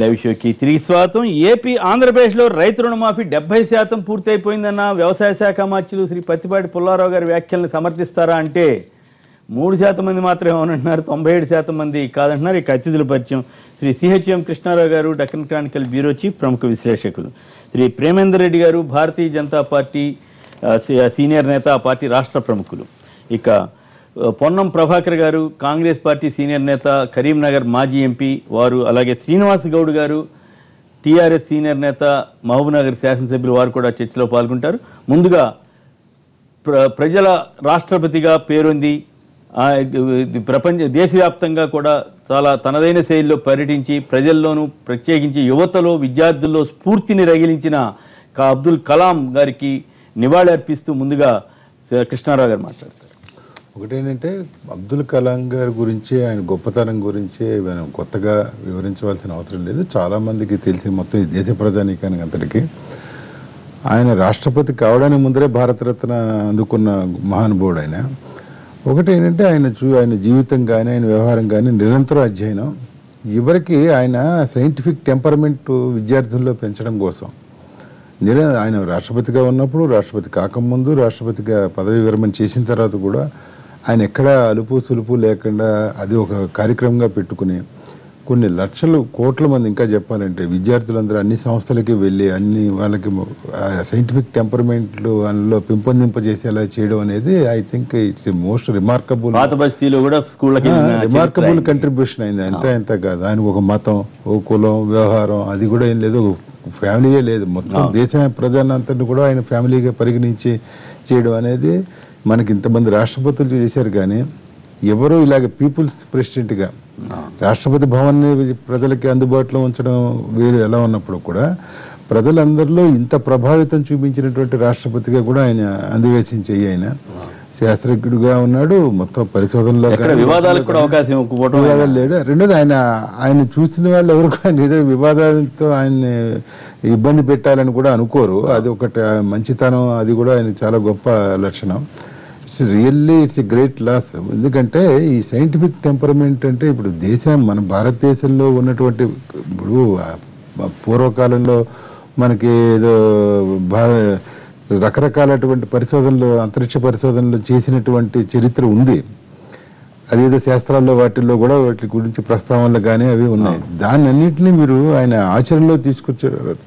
Live షోకి తిరిగి స్వాగతం. ఏపీ ఆంధ్రప్రదేశ్లో రైతు రుణమాఫీ 70% పూర్తయిపోయిందన్న వ్యవసాయ శాఖ మంత్రులు శ్రీ పత్తిపాటి పుల్లారావు గారి వ్యాఖ్యలను సమర్థిస్తారా అంటే 3% మంది మాత్రమే అవునంటున్నారు, 97% మంది కాదంటున్నారు. ఇక అతిథుల పరిచయం శ్రీ సిహెచ్ఎం కృష్ణారావు గారు, డక్కన్ క్రానికల్ బ్యూరో చీఫ్, ప్రముఖ విశ్లేషకులు. శ్రీ ప్రేమేందర్ రెడ్డి గారు, భారతీయ జనతా పార్టీ సీనియర్ నేత, ఆ పార్టీ రాష్ట్ర ప్రముఖులు. ఇక పొన్నం ప్రభాకర్ గారు, కాంగ్రెస్ పార్టీ సీనియర్ నేత, కరీంనగర్ మాజీ ఎంపీ వారు. అలాగే శ్రీనివాస్ గౌడ్ గారు, టీఆర్ఎస్ సీనియర్ నేత, మహబూబ్నగర్ శాసనసభ్యులు, వారు కూడా చర్చలో పాల్గొంటారు. ముందుగా ప్రజల రాష్ట్రపతిగా పేరొంది దేశవ్యాప్తంగా కూడా చాలా తనదైన శైలిలో పర్యటించి ప్రజల్లోనూ ప్రత్యేకించి యువతలో విద్యార్థుల్లో స్ఫూర్తిని రగిలించిన అబ్దుల్ కలాం గారికి నివాళి అర్పిస్తూ ముందుగా కృష్ణారావు గారు మాట్లాడతారు. ఒకటేంటంటే అబ్దుల్ కలాం గారి గురించి, ఆయన గొప్పతనం గురించి మనం కొత్తగా వివరించవలసిన అవసరం లేదు. చాలామందికి తెలిసి మొత్తం ఈ దేశ ప్రజానీకానికి అంతటికి ఆయన రాష్ట్రపతి కావడానికి ముందరే భారతరత్న అందుకున్న మహానుభావుడు ఆయన. ఒకటి ఏంటంటే ఆయన జీవితం కానీ ఆయన వ్యవహారం కానీ నిరంతరం అధ్యయనం. ఎవరికి ఆయన సైంటిఫిక్ టెంపర్మెంట్ విద్యార్థుల్లో పెంచడం కోసం ఆయన రాష్ట్రపతిగా ఉన్నప్పుడు, రాష్ట్రపతి కాకముందు, రాష్ట్రపతిగా పదవి విరమణ చేసిన తర్వాత కూడా ఆయన ఎక్కడా అలుపు సులుపు లేకుండా అది ఒక కార్యక్రమంగా పెట్టుకుని కొన్ని లక్షలు కోట్ల మంది, ఇంకా చెప్పాలంటే విద్యార్థులందరూ అన్ని సంస్థలకి వెళ్ళి అన్ని వాళ్ళకి సైంటిఫిక్ టెంపర్మెంట్లు అందులో పెంపొందింపజేసేలా చేయడం అనేది I think it's most remarkable contribution అయింది. ఎంత కాదు, ఆయన ఒక మతం, ఓ కులం, వ్యవహారం అది కూడా ఏం లేదు, ఫ్యామిలీయే లేదు, మొత్తం దేశ ప్రజలందరినీ కూడా ఆయన ఫ్యామిలీగా పరిగణించి చేయడం అనేది మనకి ఇంతమంది రాష్ట్రపతులు చేశారు. కానీ ఎవరు ఇలాగ పీపుల్స్ ప్రెసిడెంట్గా రాష్ట్రపతి భవన్ని ప్రజలకి అందుబాటులో ఉంచడం వేరు ఎలా ఉన్నప్పుడు కూడా ప్రజలందరిలో ఇంత ప్రభావితం చూపించినటువంటి రాష్ట్రపతిగా కూడా ఆయన అధివేశించి ఆయన శాస్త్రజ్ఞుడిగా ఉన్నాడు. మొత్తం పరిశోధనలో వివాదాలు లేడు. రెండోది ఆయన చూసిన వాళ్ళు ఎవరు కానీ ఏదో వివాదాలతో ఆయన్ని ఇబ్బంది పెట్టాలని కూడా అనుకోరు. అది ఒకటి మంచితనం, అది కూడా ఆయన చాలా గొప్ప లక్షణం. It's a great loss. ఎందుకంటే ఈ సైంటిఫిక్ టెంపర్మెంట్ అంటే ఇప్పుడు మన భారతదేశంలో ఉన్నటువంటి ఇప్పుడు పూర్వకాలంలో మనకి ఏదో రకరకాలటువంటి పరిశోధనలు, అంతరిక్ష పరిశోధనలు చేసినటువంటి చరిత్ర ఉంది. అదేదో శాస్త్రాల్లో వాటిల్లో కూడా వాటి గురించి ప్రస్తావనలు కానీ అవి ఉన్నాయి. దాన్ని అన్నింటినీ మీరు ఆయన ఆచరణలో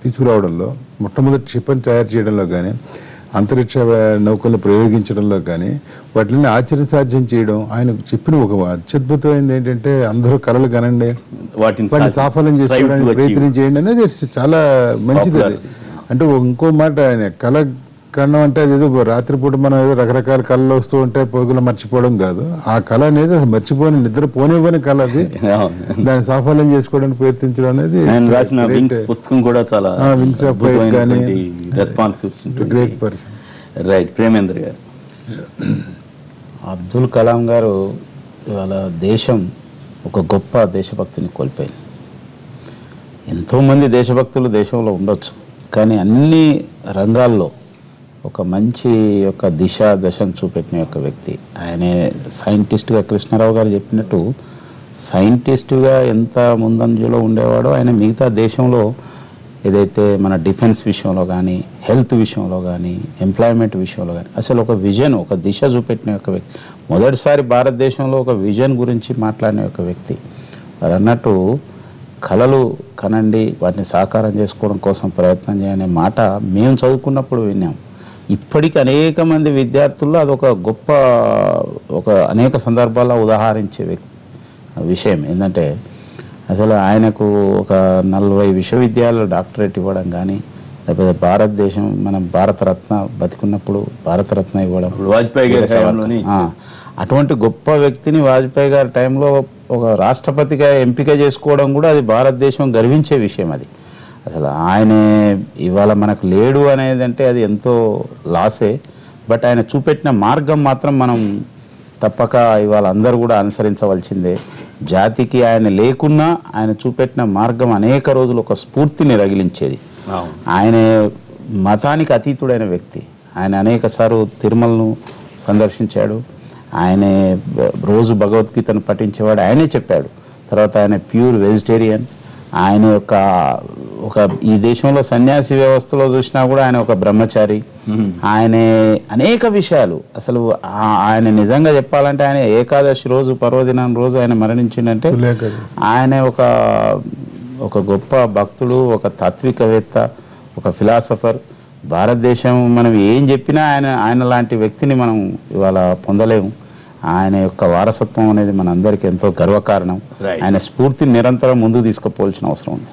తీసుకురావడంలో, మొట్టమొదటి క్షిపణి తయారు చేయడంలో కానీ, అంతరిక్ష నౌకలను ప్రయోగించడంలో కానీ వాటిని ఆశ్చర్యసాధ్యం చేయడం, ఆయన చెప్పిన ఒక అత్యద్భుతమైనది ఏంటంటే అందరూ కళలు కనండి, వాటిని సాఫల్యం చేసుకోవడానికి ప్రయత్నం చేయండి అనేది చాలా మంచిది. అది అంటే ఇంకో మాట, ఆయన కళ కన్నం అంటే అదేదో రాత్రిపూట మనం ఏదో రకరకాల కళలు వస్తూ ఉంటే పొగులు మర్చిపోవడం కాదు. ఆ కళ అనేది అసలు మర్చిపోని, నిద్ర పోనివ్వని కళ అది. దాన్ని సాఫల్యం చేసుకోవడానికి ప్రయత్నించడం అనేది పుస్తకం కూడా చాలా గ్రేట్ పర్సన్. రైట్. ప్రేమేందర్ గారు, అబ్దుల్ కలాం గారు ఇవాళ దేశం ఒక గొప్ప దేశభక్తిని కోల్పోయింది. ఎంతోమంది దేశభక్తులు దేశంలో ఉండొచ్చు, కానీ అన్ని రంగాల్లో ఒక మంచి యొక్క దశను చూపెట్టిన యొక్క వ్యక్తి ఆయనే. సైంటిస్ట్గా కృష్ణారావు గారు చెప్పినట్టు సైంటిస్టుగా ఎంత ముందంజలో ఉండేవాడో ఆయన మిగతా దేశంలో ఏదైతే మన డిఫెన్స్ విషయంలో కానీ, హెల్త్ విషయంలో కానీ, ఎంప్లాయ్మెంట్ విషయంలో కానీ అసలు ఒక విజన్, ఒక దిశ చూపెట్టిన యొక్క వ్యక్తి. మొదటిసారి భారతదేశంలో ఒక విజన్ గురించి మాట్లాడిన యొక్క వ్యక్తి. వారు అన్నట్టు కళలు కనండి, వాటిని సాకారం చేసుకోవడం కోసం ప్రయత్నం చేయనే మాట మేము చదువుకున్నప్పుడు విన్నాం. ఇప్పటికీ అనేక మంది విద్యార్థుల్లో అదొక గొప్ప అనేక సందర్భాల్లో ఉదాహరించే విషయం ఏంటంటే అసలు ఆయనకు ఒక 40 విశ్వవిద్యాలయాలు డాక్టరేట్ ఇవ్వడం కానీ, లేకపోతే భారతదేశం మనం భారతరత్న బతికున్నప్పుడు భారతరత్న ఇవ్వడం, వాజ్పేయి గారి అటువంటి గొప్ప వ్యక్తిని వాజ్పేయి గారి టైంలో ఒక రాష్ట్రపతిగా ఎంపిక చేసుకోవడం కూడా అది భారతదేశం గర్వించే విషయం. అది అసలు ఆయనే ఇవాళ మనకు లేడు అనేది అంటే అది ఎంతో లాసే. బట్ ఆయన చూపెట్టిన మార్గం మాత్రం మనం తప్పక ఇవాళ అందరూ కూడా అనుసరించవలసిందే. జాతికి ఆయన లేకున్నా ఆయన చూపెట్టిన మార్గం అనేక రోజులు ఒక స్ఫూర్తిని రగిలించేది. ఆయన మతానికి అతీతుడైన వ్యక్తి. ఆయన అనేక సార్లు తిరుమలను సందర్శించాడు. ఆయనే రోజు భగవద్గీతను పఠించేవాడు. ఆయనే చెప్పాడు. తర్వాత ఆయన ప్యూర్ వెజిటేరియన్. ఆయన యొక్క ఈ దేశంలో సన్యాసి వ్యవస్థలో చూసినా కూడా ఆయన ఒక బ్రహ్మచారి. ఆయన అనేక విషయాలు అసలు ఆయన నిజంగా చెప్పాలంటే ఆయన ఏకాదశి రోజు పర్వదినం రోజు ఆయన మరణించిందంటే ఆయన ఒక గొప్ప భక్తుడు, ఒక తాత్వికవేత్త, ఒక ఫిలాసఫర్. భారతదేశం మనం ఏం చెప్పినా ఆయన లాంటి వ్యక్తిని మనం ఇవాళ పొందలేము. ఆయన యొక్క వారసత్వం అనేది మనందరికీ ఎంతో గర్వకారణం. ఆయన స్ఫూర్తిని నిరంతరం ముందుకు తీసుకుపోవాల్సిన అవసరం ఉంది.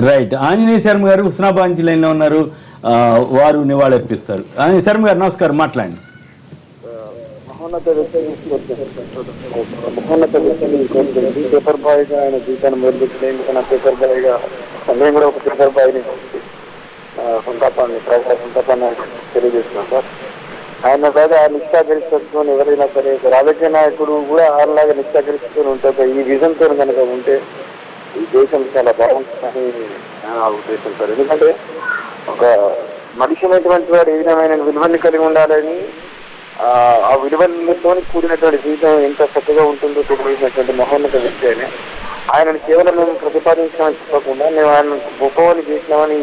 రైట్. ఆంజనేయ శర్మ గారు హుస్నాబాద్ లైన్లో ఉన్నారు, వారు నివాళులర్పిస్తారు. ఆంజనేయ శర్మ గారు నమస్కారం, మాట్లాడండి. మహోన్నత వ్యక్తిని పేపర్ బాయ్ గా ఆయన జీవితాన్ని మొదలుపెట్టిన పేపర్ బాయ్ గా నేను కూడా ఒక పేపర్ బాయ్ ని సంతాపాన్ని తెలియజేస్తున్నాను సార్. ఆయన మీద ఆ నిష్ఠాగరిస్తూ ఎవరైనా సరే రాజకీయ నాయకుడు కూడా ఆయనలాగా నిష్ఠాగరిస్తూ ఉంటారు. ఈ విజన్ తో కనుక ఉంటే ఈ దేశం చాలా బాగుంటుందని నా ఉద్దేశం సార్. ఎందుకంటే ఒక మనిషి అనేటువంటి వాడు ఏ విధమైన విలువల్ని కలిగి ఉండాలని, ఆ విలువలతో కూడినటువంటి జీవితం ఎంత చక్కగా ఉంటుందో తెలియజేసినటువంటి మహోన్నత వ్యక్తి అని ఆయనను కేవలం మేము ప్రతిపాదించామని చెప్పకుండా మేము ఆయన గొప్పవాడిని చేసినామని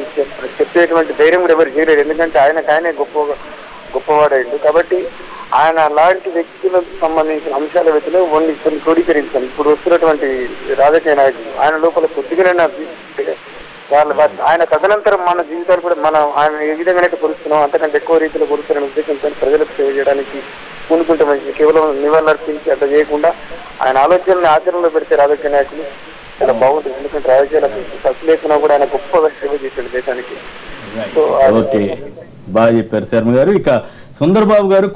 చెప్పేటువంటి ధైర్యం కూడా ఎవరు చేయలేరు. ఎందుకంటే ఆయనే గొప్పవాడైండు. కాబట్టి ఆయన అలాంటి వ్యక్తులకు సంబంధించిన అంశాల వ్యక్తిలో కొన్ని క్రోడీకరించాను. ఇప్పుడు వస్తున్నటువంటి రాజకీయ నాయకులు ఆయన లోపల కొద్దిగానే ఆయన తదనంతరం మన జీవితాలు కూడా మనం ఆయన ఏ విధంగానైతే కొలుస్తున్నాం అంతకంటే ఎక్కువ రీతిలో కొలుస్తున్న ఉద్దేశంతో ప్రజలకు సేవ చేయడానికి పూనుకుంటే మంచిది. కేవలం నివాళులర్పించి అట్లా చేయకుండా ఆయన ఆలోచనని ఆచరణలో పెడితే రాజకీయ నాయకులు చాలా బాగుంటుంది. ఎందుకంటే రాజకీయాలకు ఖర్చు లేకున్నా కూడా ఆయన గొప్పగా సేవ చేశాడు దేశానికి. ఓకే, బాగా చెప్పారు శర్మ గారు. ఇక సుందర్బాబు గారు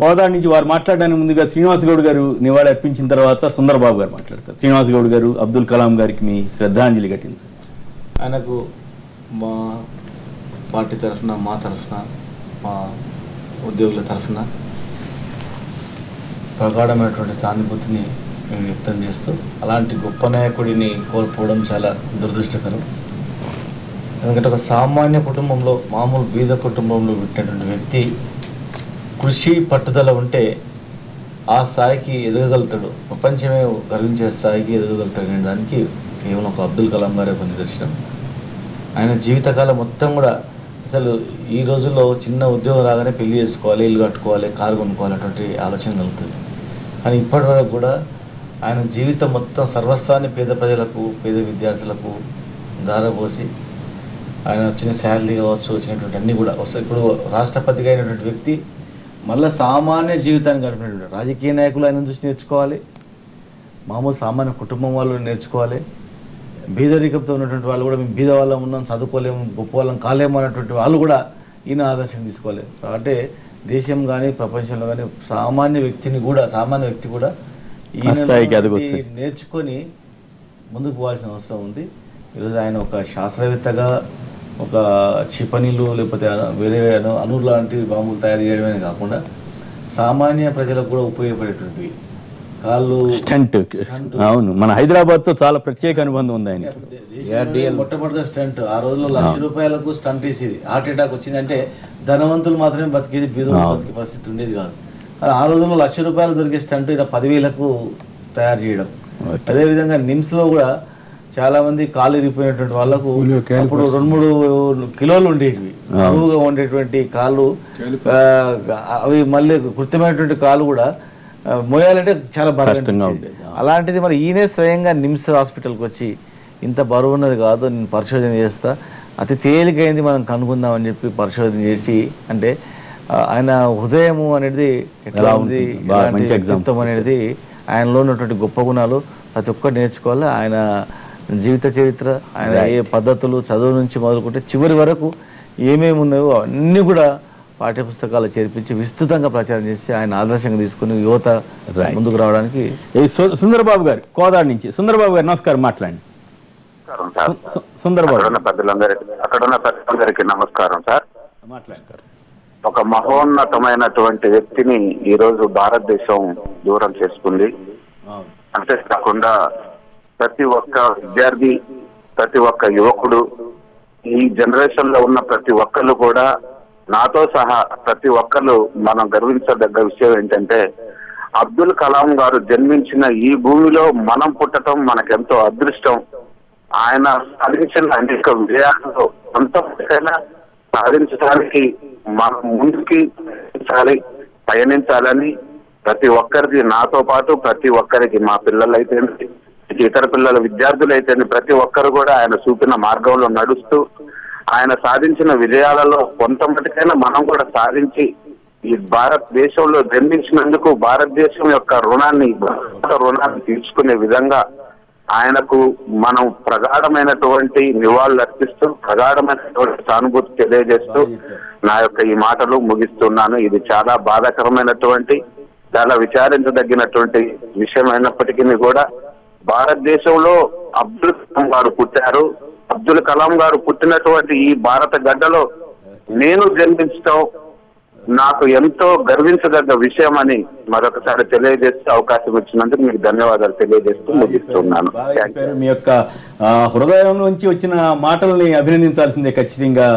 కోదాడ నుంచి వారు మాట్లాడడానికి ముందుగా శ్రీనివాస్ గౌడ్ గారు నివాళి అర్పించిన తర్వాత సుందర్బాబు గారు మాట్లాడతారు. శ్రీనివాస్ గౌడ్ గారు అబ్దుల్ కలాం గారికి మీ శ్రద్ధాంజలి ఘటించారు. ఆయనకు మా పార్టీ తరఫున, మా తరఫున, మా ఉద్యోగుల తరఫున ప్రగాఢమైనటువంటి సానుభూతిని మేము వ్యక్తం చేస్తూ అలాంటి గొప్ప నాయకుడిని కోల్పోవడం చాలా దురదృష్టకరం. ఎందుకంటే ఒక సామాన్య కుటుంబంలో, మామూలు బీద కుటుంబంలో పుట్టినటువంటి వ్యక్తి కృషి పట్టుదల ఉంటే ఆ స్థాయికి ఎదగగలుగుతాడు, ప్రపంచమే గర్వించే స్థాయికి ఎదగగలుగుతాడు అనే దానికి కేవలం ఒక అబ్దుల్ కలాం గారి ఒక నిదర్శనం. ఆయన జీవితకాలం మొత్తం కూడా అసలు ఈ రోజుల్లో చిన్న ఉద్యోగం రాగానే పెళ్లి చేసుకోవాలి, ఇల్లు కట్టుకోవాలి, కారు కొనుక్కోవాలి అటువంటి ఆలోచన కలుగుతుంది. కానీ ఇప్పటి వరకు కూడా ఆయన జీవితం మొత్తం సర్వస్వాన్ని పేద ప్రజలకు, పేద విద్యార్థులకు ధారపోసి ఆయన వచ్చిన శాలరీ కావచ్చు, వచ్చినటువంటి అన్నీ కూడా ఇప్పుడు రాష్ట్రపతిగా అయినటువంటి వ్యక్తి మళ్ళీ సామాన్య జీవితాన్ని గడిపినటువంటి రాజకీయ నాయకులు ఆయన చూసి నేర్చుకోవాలి, మామూలు సామాన్య కుటుంబం వాళ్ళు నేర్చుకోవాలి, బీదరికంతో ఉన్నటువంటి వాళ్ళు కూడా మేము బీద వాళ్ళం ఉన్నాం, చదువుకోలేము, గొప్ప వాళ్ళం కాలేము అన్నటువంటి వాళ్ళు కూడా ఈయన ఆదర్శం తీసుకోవాలి. అంటే దేశం కానీ ప్రపంచంలో కానీ సామాన్య వ్యక్తి కూడా ఈయన నేర్చుకొని ముందుకు పోవాల్సిన అవసరం ఉంది. ఈరోజు ఆయన ఒక శాస్త్రవేత్తగా ఒక క్షిపణిలు లేకపోతే వేరే అణువు లాంటి బాంబులు తయారు చేయడమే కాకుండా సామాన్య ప్రజలకు కూడా ఉపయోగపడేటువంటివి కాళ్ళు స్టంట్. అవును, మన హైదరాబాద్ తో చాలా ప్రత్యేక అనుబంధం ఉంది ఆయన. మొట్టమొదటి స్టంట్ ఆ రోజుల్లో ₹1,00,000 స్టంట్ వేసేది. హార్ట్ అటాక్ వచ్చిందంటే ధనవంతులు మాత్రమే బతికేది, బీదలు బతికే పరిస్థితి ఉండేది కాదు. ఆ రోజుల్లో ₹1,00,000 దొరికే స్టంట్ ఇలా 10,000కు తయారు చేయడం. అదేవిధంగా నిమ్స్ లో కూడా చాలా మంది కాళ్ళు ఇరిగిపోయినటువంటి వాళ్ళకు అప్పుడు 2-3 కిలోలు ఉండేటివి, బరువుగా ఉండేటువంటి కాళ్ళు, అవి మళ్ళీ కృత్రిమైనటువంటి కాళ్ళు కూడా మోయాలంటే చాలా బరువుగా ఉండేది. అలాంటిది మరి ఈయనే స్వయంగా నిమ్స్ హాస్పిటల్కి వచ్చి ఇంత బరువు ఉన్నది కాదు, నేను పరిశోధన చేస్తా, అతి తేలికైంది మనం కనుక్కుందామని చెప్పి పరిశోధన చేసి, అంటే ఆయన హృదయము అనేది ఎట్లా ఉంది, వ్యక్తిత్వం అనేది, ఆయనలో ఉన్నటువంటి గొప్ప గుణాలు ప్రతి ఒక్కరు నేర్చుకోవాలి. ఆయన జీవిత చరిత్ర, ఆయన ఏ పద్ధతులు, చదువు నుంచి మొదలుకుంటే చివరి వరకు ఏమేమి ఉన్నాయో అన్నీ కూడా పాఠ్యపుస్తకాలు చేర్పించి విస్తృతంగా ప్రచారం చేసి ఆయన ఆదర్శంగా తీసుకుని యువత ముందుకు రావడానికి. సుందరబాబు గారు కోదాడ నుంచి. సుందరబాబు గారు నమస్కారం, మాట్లాడండి. సుందరబాబు, అక్కడ ఉన్న పెద్దలందరికీ నమస్కారం సార్. మాట్లాడారు. ఒక మహోన్నతమైనటువంటి వ్యక్తిని ఈ రోజు భారతదేశం దూరం చేసుకుంది. అంతేకాకుండా ప్రతి ఒక్క విద్యార్థి, ప్రతి ఒక్క యువకుడు, ఈ జనరేషన్ లో ఉన్న ప్రతి ఒక్కళ్ళు కూడా, నాతో సహా ప్రతి ఒక్కళ్ళు మనం గర్వించదగ్గ విషయం ఏంటంటే అబ్దుల్ కలాం గారు జన్మించిన ఈ భూమిలో మనం పుట్టడం మనకెంతో అదృష్టం. ఆయన సాధించిన అనేక విజయాల్లో కొంతైనా సాధించడానికి మనం ముందుకి పయనించాలని ప్రతి ఒక్కరికి, నాతో పాటు ప్రతి ఒక్కరికి, మా పిల్లలైతే ఇతర పిల్లల విద్యార్థులైతే ప్రతి ఒక్కరు కూడా ఆయన చూపిన మార్గంలో నడుస్తూ ఆయన సాధించిన విజయాలలో కొంత మటుకైనా మనం కూడా సాధించి ఈ భారతదేశంలో జన్మించినందుకు భారతదేశం యొక్క రుణాన్ని తీర్చుకునే విధంగా ఆయనకు మనం ప్రగాఢమైనటువంటి నివాళులు అర్పిస్తూ ప్రగాఢమైనటువంటి సానుభూతి తెలియజేస్తూ నా యొక్క ఈ మాటలు ముగిస్తున్నాను. ఇది చాలా బాధాకరమైనటువంటి, చాలా విచారించదగినటువంటి విషయం అయినప్పటికీ కూడా భారతదేశంలో అబ్దుల్ కలాం గారు పుట్టారు. అబ్దుల్ కలాం గారు పుట్టినటువంటి ఈ భారత గడ్డలో నేను జన్మించడం నాకు ఎంతో గర్వించదగ్గ విషయం అని మరొకసారి తెలియజేస్తే అవకాశం ఇచ్చినందుకు మీకు ధన్యవాదాలు తెలియజేస్తూ ముగిస్తున్నాను. మీ యొక్క హృదయం నుంచి వచ్చిన మాటల్ని అభినందించాల్సిందే ఖచ్చితంగా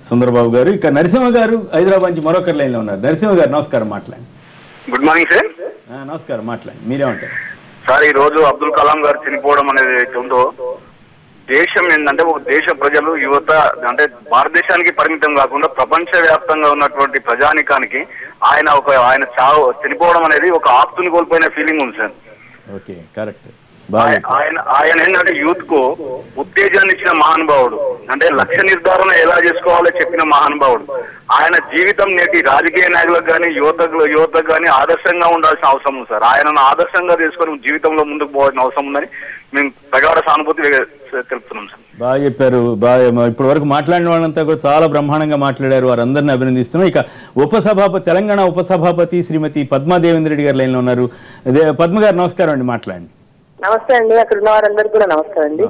సుందరబాబు గారు. ఇక నరసింహ గారు హైదరాబాద్ నుంచి మరొకరి లైన్ లో ఉన్నారు. నరసింహ గారు నమస్కారం, మాట్లాడండి. Good morning sir. నమస్కారం, మాట్లాడండి. మీరేమంటారు సార్? ఈ రోజు అబ్దుల్ కలాం గారు చనిపోవడం అనేది ఏదైతే ఉందో, దేశం ఏంటంటే ఒక దేశ ప్రజలు, యువత, అంటే భారతదేశానికి పరిమితం కాకుండా ప్రపంచ వ్యాప్తంగా ఉన్నటువంటి ప్రజానికానికి ఆయన చనిపోవడం అనేది ఒక ఆప్తుని కోల్పోయిన ఫీలింగ్ ఉంది సార్. Okay, correct. ఆయన ఏంటంటే యూత్ కు ఉత్తేజాన్ని ఇచ్చిన మహానుభావుడు, అంటే లక్ష్య నిర్ధారణ ఎలా చేసుకోవాలో చెప్పిన మహానుభావుడు. ఆయన జీవితం నేటి రాజకీయ నాయకులకు కానీ యువతకు కానీ ఆదర్శంగా ఉండాల్సిన అవసరం ఉంది సార్. ఆయనను ఆదర్శంగా తీసుకొని జీవితంలో ముందుకు పోవాల్సిన అవసరం ఉందని మేము ప్రగాఢ సానుభూతి తెలుపుతున్నాం సార్. బాగా చెప్పారు. ఇప్పటి వరకు మాట్లాడిన వాళ్ళంతా కూడా చాలా బ్రహ్మాండంగా మాట్లాడారు. వారందరినీ అభినందిస్తున్నాం. ఇక తెలంగాణ ఉపసభాపతి శ్రీమతి పద్మాదేవేంద్ర రెడ్డి గారు లైన్లో ఉన్నారు. పద్మ గారు నమస్కారం అండి, మాట్లాడండి. నమస్తే అండి. అక్కడ ఉన్న వారందరికీ కూడా నమస్కారం అండి.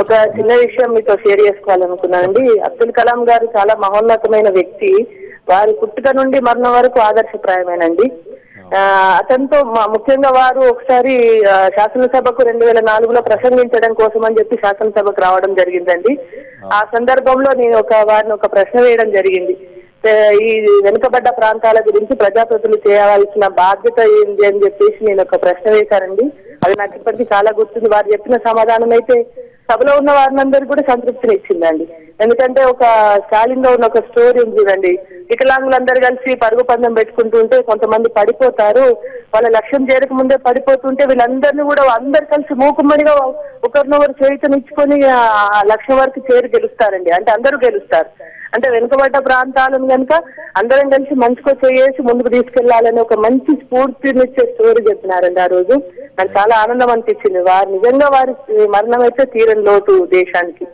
ఒక చిన్న విషయం మీతో షేర్ చేసుకోవాలనుకున్నానండి. అబ్దుల్ కలాం గారు చాలా మహోన్నతమైన వ్యక్తి. వారి పుట్టుక నుండి మరణం వరకు ఆదర్శప్రాయమేనండి. అతనితో ముఖ్యంగా వారు ఒకసారి శాసనసభకు 2004లో ప్రసంగించడం కోసం అని చెప్పి శాసనసభకు రావడం జరిగిందండి. ఆ సందర్భంలో నేను వారిని ఒక ప్రశ్న వేయడం జరిగింది. ఈ వెనుకబడ్డ ప్రాంతాల గురించి ప్రజాప్రతినిధులు చేయాల్సిన బాధ్యత ఏంటి అని చెప్పేసి నేను ఒక ప్రశ్న వేశానండి. అది నాకు ఇప్పటికీ చాలా గుర్తుంది. వారు చెప్పిన సమాధానం అయితే సభలో ఉన్న వారినందరికీ కూడా సంతృప్తిని ఇచ్చిందండి. ఎందుకంటే ఒక స్టాలిన్ లో ఉన్న ఒక స్టోరీ ఉంది చూడండి. వికలాంగులందరూ కలిసి పరుగు పందెం పెట్టుకుంటుంటే కొంతమంది పడిపోతారు. వాళ్ళ లక్ష్యం చేరక ముందే పడిపోతుంటే వీళ్ళందరినీ కూడా అందరు కలిసి మూకుమ్మడిగా ఒకరినొకరు చేయుతనిచ్చుకొని ఆ లక్ష్యం వరకు చేరి గెలుస్తారండి. అంటే అందరూ గెలుస్తారు. అంటే వెనుకబడ్డ ప్రాంతాలను కనుక అందరం కలిసి మంచిగా చేసి ముందుకు తీసుకెళ్లాలని ఒక మంచి స్ఫూర్తినిచ్చే స్టోరీ చెప్పినారండి. ఆ రోజు నాకు చాలా ఆనందం అనిపించింది. నిజంగా వారి మరణం అయితే తీరని లోటు దేశానికి.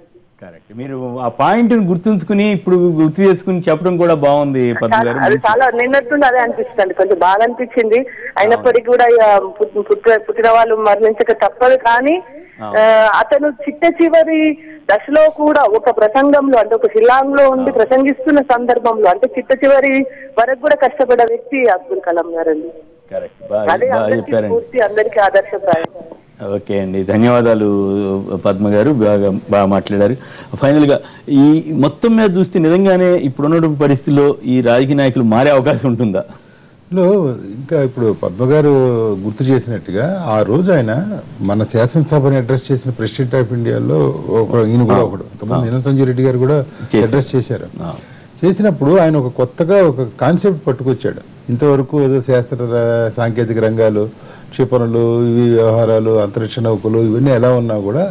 కరెక్ట్. మీరు ఆ పాయింట్ గుర్తుంచుకుని ఇప్పుడు గుర్తు చేసుకుని చెప్పడం కూడా బాగుంది పద్మ గారు. అది చాలా నిన్నట్టుండి అదే అనిపిస్తుంది. కొంచెం బాగా అనిపించింది. అయినప్పటికీ కూడా పుట్టిన వాళ్ళు మరణించక తప్పదు. కానీ అతను చివరి దశలో కూడా ఒక ప్రసంగంలో, అంటే ఒక షిల్లాంగ్ లో ఉండి ప్రసంగిస్తున్న సందర్భంలో, అంటే చివరి వరకు కూడా కష్టపడ్డ వ్యక్తి అబ్దుల్ కలాం గారండి. అదే అందరికీ ఆదర్శప్రాయం. ఓకే అండి, ధన్యవాదాలు పద్మ గారు, బాగా మాట్లాడారు. ఫైనల్గా ఈ మొత్తం మీద చూస్తే నిజంగానే ఇప్పుడున్న పరిస్థితుల్లో ఈ రాజకీయ నాయకులు మారే అవకాశం ఉంటుందా? ఇంకా ఇప్పుడు పద్మ గారు గుర్తు చేసినట్టుగా ఆ రోజు ఆయన మన శాసనసభని అడ్రస్ చేసిన ప్రెసిడెంట్ ఆఫ్ ఇండియాలో ఈయన కూడా ఒకడు, నీలం సంజయ్ రెడ్డి గారు కూడా అడ్రస్ చేశారు. చేసినప్పుడు ఆయన ఒక కొత్తగా ఒక కాన్సెప్ట్ పట్టుకొచ్చాడు. ఇంతవరకు ఏదో శాస్త్ర సాంకేతిక రంగాలు, క్షిపణులు, ఇవి వ్యవహారాలు, అంతరిక్ష నౌకలు ఇవన్నీ ఎలా ఉన్నా కూడా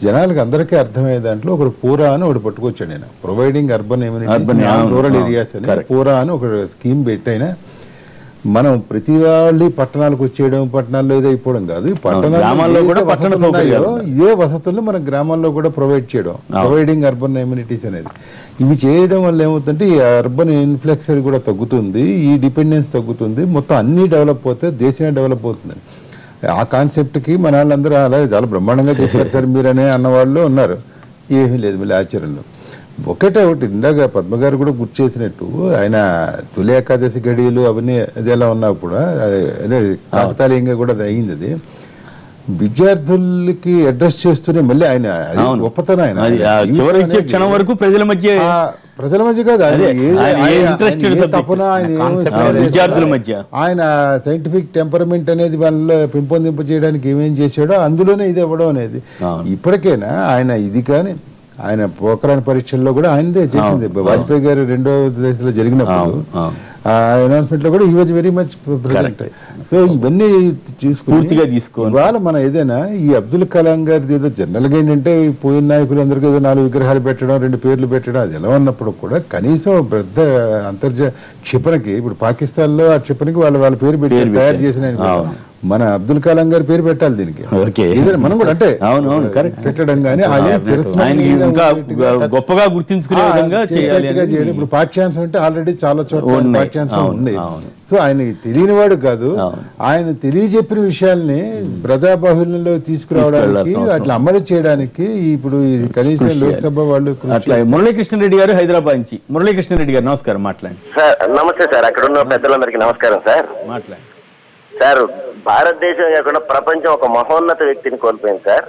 జనాలకు అందరికీ అర్థమయ్యే దాంట్లో ఒకటి పూరా అని ఒకటి పట్టుకొచ్చాడు. ఆయన ప్రొవైడింగ్ అర్బన్ రూరల్ ఏరియాస్ అని పూరా అని ఒక స్కీమ్ పెట్టైనా మనం ప్రతి వాళ్ళు పట్టణాలకు వచ్చేయడం, పట్టణాల్లో ఏదో అయిపోవడం కాదు, పట్టణాల్లో కూడా ఇదే వసతులు మన గ్రామాల్లో కూడా ప్రొవైడ్ చేయడం, ప్రొవైడింగ్ అర్బన్ ఎమ్యూనిటీస్ అనేది. ఇవి చేయడం వల్ల ఏమవుతుందంటే ఈ అర్బన్ ఇన్ఫ్లెక్స్ అది కూడా తగ్గుతుంది, ఈ డిపెండెన్స్ తగ్గుతుంది, మొత్తం అన్నీ డెవలప్ అవుతాయి, దేశమే డెవలప్ అవుతుంది. ఆ కాన్సెప్ట్కి మన వాళ్ళందరూ అలాగే చాలా బ్రహ్మాండంగా చెప్పారు సార్ మీరనే అన్నవాళ్ళు ఉన్నారు. ఏమీ లేదు మళ్ళీ ఆచరణలో. ఒకటి ఇందాక పద్మ గారు కూడా గుర్తు చేసినట్టు ఆయన తొలి ఏకాదశి గడియలు అవన్నీ అది ఎలా ఉన్నా కూడా అదే కాకతాళీయంగా కూడా అది అయింది. అది విద్యార్థులకి అడ్రస్ చేస్తూనే మళ్ళీ ఆయన గొప్పతనం. ఆయన క్షణం వరకు ప్రజల మధ్య ప్రజల మధ్య కాదు, విద్యార్థుల మధ్య ఆయన సైంటిఫిక్ టెంపరమెంట్ అనేది వాళ్ళలో పెంపొందింప చేయడానికి ఏమేం చేశాడో అందులోనే ఇది ఇవ్వడం అనేది. ఇప్పటికైనా ఆయన ఇది కానీ ఆయన పోఖరాన్ పరీక్షల్లో కూడా ఆయనదే చేసింది. వాజ్పేయి గారు 2వ దశలో జరిగినప్పుడు అనౌన్స్మెంట్ లో కూడా ఈ was very much present. So ఇవన్నీ చూసుకుని ఇవాళ మనం ఏదైనా ఈ అబ్దుల్ కలాం గారిది ఏదో జనరల్ గా ఏంటంటే పోయిన నాయకులందరికీ ఏదో 4 విగ్రహాలు పెట్టడం, 2 పేర్లు పెట్టడం అది ఎలా ఉన్నప్పుడు కూడా కనీసం పెద్ద క్షిపణికి ఇప్పుడు పాకిస్తాన్ లో ఆ క్షిపణికి వాళ్ళ పేరు పెట్టి తయారు చేసిన మన అబ్దుల్ కలాం గారి పేరు పెట్టాలి దీనికి. మనం కూడా అంటే పెట్టడం కానీ గొప్పగా గుర్తించుకునే విధంగా చేయాలి. ఇప్పుడు పాఠ్యాంశం అంటే ఆల్రెడీ చాలా చోట్ల పాఠ్యాంశం ఉంది. సో ఆయన తెలియని వాడు కాదు, ఆయన తెలియజెప్పిన విషయాల్ని ప్రజాబాహుల్యంలో తీసుకురావడానికి అట్లా అమలు చేయడానికి ఇప్పుడు కనీసం లోక్సభ వాళ్ళు. అట్లా మురళీకృష్ణారెడ్డి గారు హైదరాబాద్ నుంచి. మురళీకృష్ణారెడ్డి గారు నమస్కారం, మాట్లాడండి సార్. నమస్తే సార్, అక్కడ ఉన్న పెద్దలందరికీ నమస్కారం సార్. మాట్లాడండి సార్. భారతదేశం కాకుండా ప్రపంచం ఒక మహోన్నత వ్యక్తిని కోల్పోయింది సార్.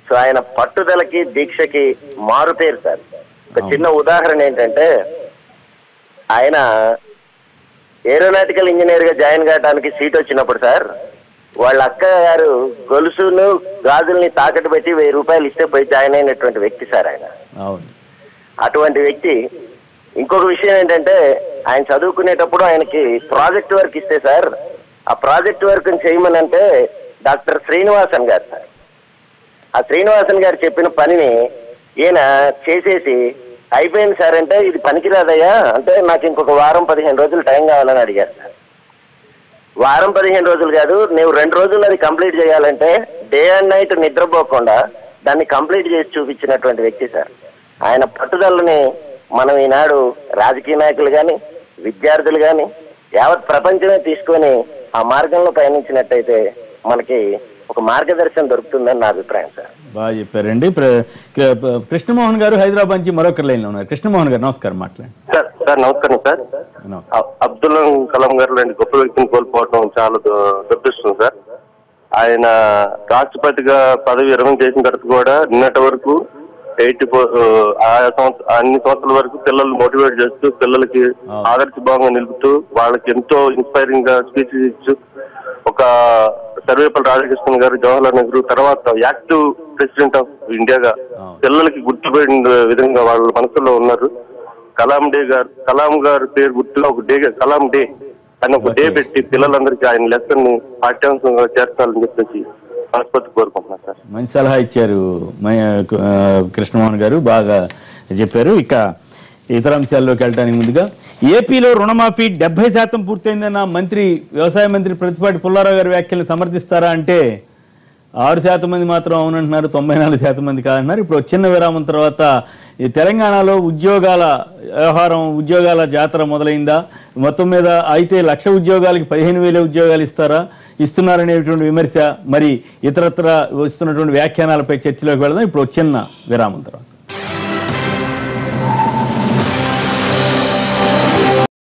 సో ఆయన పట్టుదలకి దీక్షకి మారుపేరు సార్. ఒక చిన్న ఉదాహరణ ఏంటంటే ఆయన ఏరోనాటికల్ ఇంజనీర్ గా జాయిన్ కావడానికి సీట్ వచ్చినప్పుడు సార్ వాళ్ళ అక్క గారు గొలుసును గాజుల్ని తాకట్టు పెట్టి 1000 రూపాయలు ఇస్తే పోయి జాయిన్ అయినటువంటి వ్యక్తి సార్ ఆయన. అటువంటి వ్యక్తి. ఇంకొక విషయం ఏంటంటే ఆయన చదువుకునేటప్పుడు ఆయనకి ప్రాజెక్ట్ వర్క్ ఇస్తే సార్ ఆ ప్రాజెక్ట్ వర్క్ చేయమని అంటే డాక్టర్ శ్రీనివాసన్ గారు సార్, ఆ శ్రీనివాసన్ గారు చెప్పిన పనిని ఈయన చేసేసి అయిపోయింది సార్ అంటే ఇది పనికిరాదయ్యా అంటే నాకు ఇంకొక 1-15 రోజులు టైం కావాలని అడిగారు సార్. 1-15 రోజులు కాదు, నువ్వు 2 రోజులు అది కంప్లీట్ చేయాలంటే డే అండ్ నైట్ నిద్రపోకుండా దాన్ని కంప్లీట్ చేసి చూపించినటువంటి వ్యక్తి సార్. ఆయన పట్టుదలని మనం ఈనాడు రాజకీయ నాయకులు కానీ విద్యార్థులు కానీ యావత్ ప్రపంచమే తీసుకొని ఆ మార్గంలో పయనించినట్టయితే మనకి ఒక మార్గదర్శనం దొరుకుతుందని నా అభిప్రాయం సార్. బాగా చెప్పారండి. కృష్ణమోహన్ గారు హైదరాబాద్ నుంచి మరొక లైన్ లో ఉన్నారు. కృష్ణమోహన్ గారు నమస్కారం, మాట్లాడండి. సార్ నమస్కారం సార్. అబ్దుల్ కలాం గారు లాంటి గొప్ప వ్యక్తిని కోల్పోవడం చాలా దురదృష్టం సార్. ఆయన రాష్ట్రపతిగా పదవి విరమణ చేసిన తర్వాత కూడా నిన్నటి వరకు అన్ని సంవత్సరాల వరకు పిల్లలు మోటివేట్ చేస్తూ పిల్లలకి ఆదర్శభావంగా నిలుపుతూ వాళ్ళకి ఎంతో ఇన్స్పైరింగ్ గా స్పీచ్ ఇచ్చు ఒక సర్వేపల్లి రాధాకృష్ణన్ గారు, జవహర్లాల్ నెహ్రూ తర్వాత యాక్టివ్ ప్రెసిడెంట్ ఆఫ్ ఇండియాగా పిల్లలకి గుర్తుపడిన విధంగా వాళ్ళ మనసులో ఉన్నారు. కలాం గారు పేరు గుర్తులో ఒక డే, కలాం డే అని ఒక డే పెట్టి పిల్లలందరికీ ఆయన లెసన్ ని పాఠ్యాంశంగా చేర్చాలని చెప్పేసి కోరుకుంటున్నాను సార్. మంచి సలహా ఇచ్చారు కృష్ణమోహన్ గారు, బాగా చెప్పారు. ఇక ఇతర అంశాల్లోకి వెళ్ళడానికి ముందుగా ఏపీలో రుణమాఫీ 70% పూర్తయిందన్న వ్యవసాయ మంత్రి ప్రతిపాటి పుల్లారావు గారి వ్యాఖ్యలు సమర్థిస్తారా అంటే 6% మంది మాత్రం అవునంటున్నారు, 94% మంది కాదంటున్నారు. ఇప్పుడు చిన్న విరామం తర్వాత ఈ తెలంగాణలో ఉద్యోగాల వ్యవహారం, ఉద్యోగాల జాతర మొదలైందా, మొత్తం మీద అయితే 1,00,000 ఉద్యోగాలకి 15,000 ఉద్యోగాలు ఇస్తున్నారనేటువంటి విమర్శ, మరి ఇతరత్ర వస్తున్నటువంటి వ్యాఖ్యానాలపై చర్చలోకి వెళదాం ఇప్పుడు చిన్న విరామం తర్వాత.